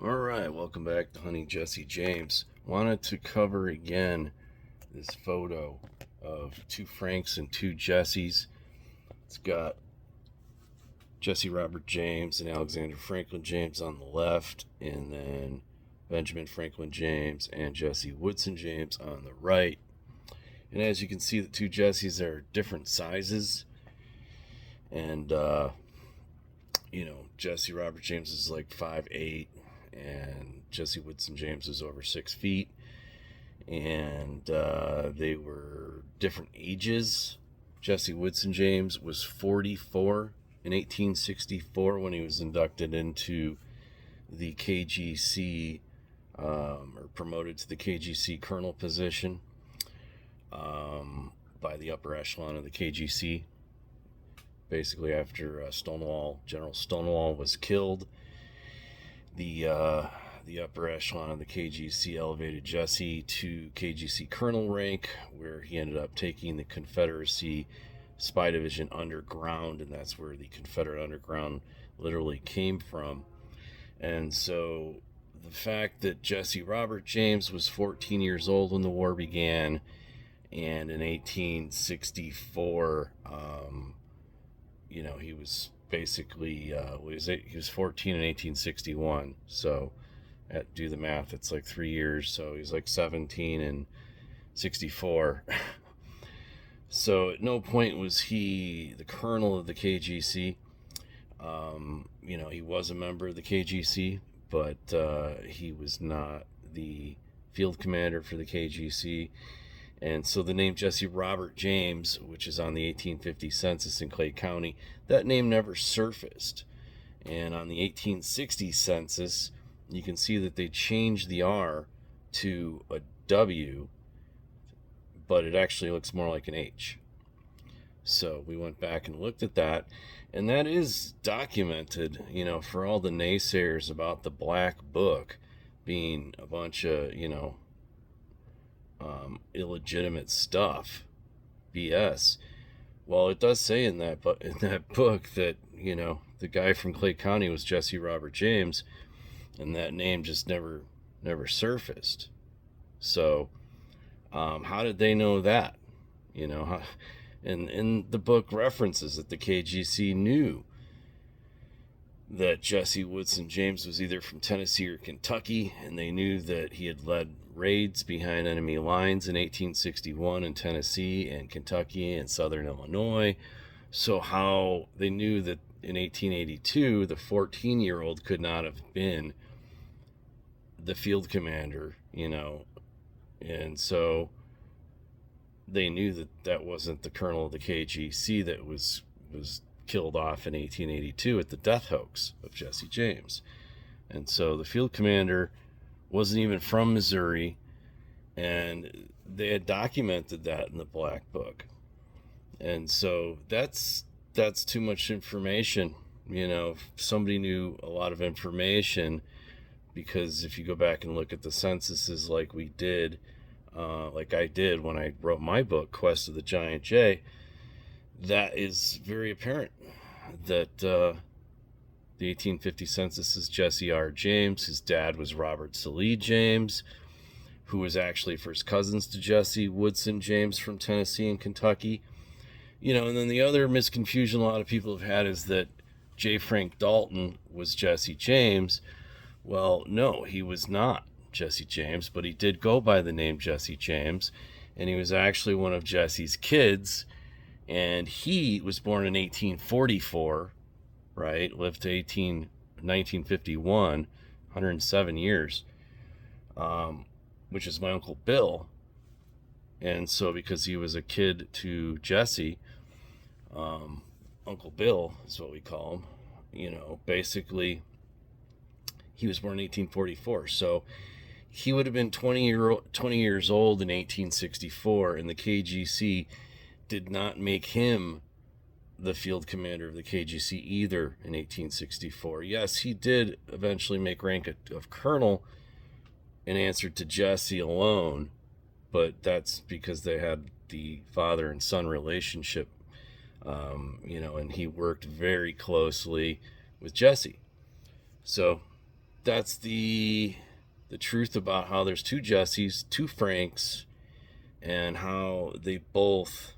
All right, welcome back to Hunting Jesse James. Wanted to cover again this photo of two Franks and two Jessies. It's got Jesse Robert James and Alexander Franklin James on the left, and then Benjamin Franklin James and Jesse Woodson James on the right. And as you can see, the two Jessies are different sizes. And, Jesse Robert James is like 5'8", and Jesse Woodson James is over 6 feet. And they were different ages. Jesse Woodson James was 44 in 1864 when he was inducted into the KGC, or promoted to the KGC colonel position by the upper echelon of the KGC. Basically, after General Stonewall was killed, the upper echelon of the KGC elevated Jesse to KGC colonel rank, where he ended up taking the Confederacy Spy Division underground, and that's where the Confederate underground literally came from. And so the fact that Jesse Robert James was 14 years old when the war began, and in 1864, he was basically he was 14 in 1861. So do the math, it's like 3 years. So he's like 17 in 64. So at no point was he the colonel of the KGC. He was a member of the KGC, but he was not the field commander for the KGC. And so the name Jesse Robert James, which is on the 1850 census in Clay County, that name never surfaced. And on the 1860 census, you can see that they changed the R to a W, but it actually looks more like an H. So we went back and looked at that, and that is documented, for all the naysayers about the Black Book being a bunch of, illegitimate stuff, BS. Well, it does say in that book that the guy from Clay County was Jesse Robert James, and that name just never surfaced. So how did they know that? And the book references that the KGC knew that Jesse Woodson James was either from Tennessee or Kentucky, and they knew that he had led raids behind enemy lines in 1861 in Tennessee and Kentucky and southern Illinois. So how they knew that in 1882 the 14-year-old could not have been the field commander, and so they knew that wasn't the colonel of the KGC that was killed off in 1882 at the death hoax of Jesse James. And so the field commander wasn't even from Missouri, and they had documented that in the Black Book. And so that's too much information. If somebody knew a lot of information, because if you go back and look at the censuses like we did, like I did when I wrote my book, Quest of the Giant Jay, that is very apparent that the 1850 census is Jesse R. James. His dad was Robert Salee James, who was actually first cousins to Jesse Woodson James from Tennessee and Kentucky. And then the other misconfusion a lot of people have had is that J. Frank Dalton was Jesse James. Well, no, he was not Jesse James, but he did go by the name Jesse James, and he was actually one of Jesse's kids, and he was born in 1844, right? Lived to 1951, 107 years, which is my Uncle Bill. And so because he was a kid to Jesse, Uncle Bill is what we call him, basically he was born in 1844. So he would have been 20 years old in 1864, and the KGC did not make him the field commander of the KGC either in 1864. Yes, he did eventually make rank of colonel in answer to Jesse alone, but that's because they had the father and son relationship, and he worked very closely with Jesse. So that's the truth about how there's two Jessies, two Franks, and how they both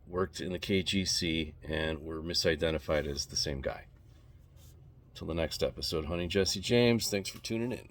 worked in the KGC and were misidentified as the same guy. Till the next episode, Honey Jesse James, thanks for tuning in.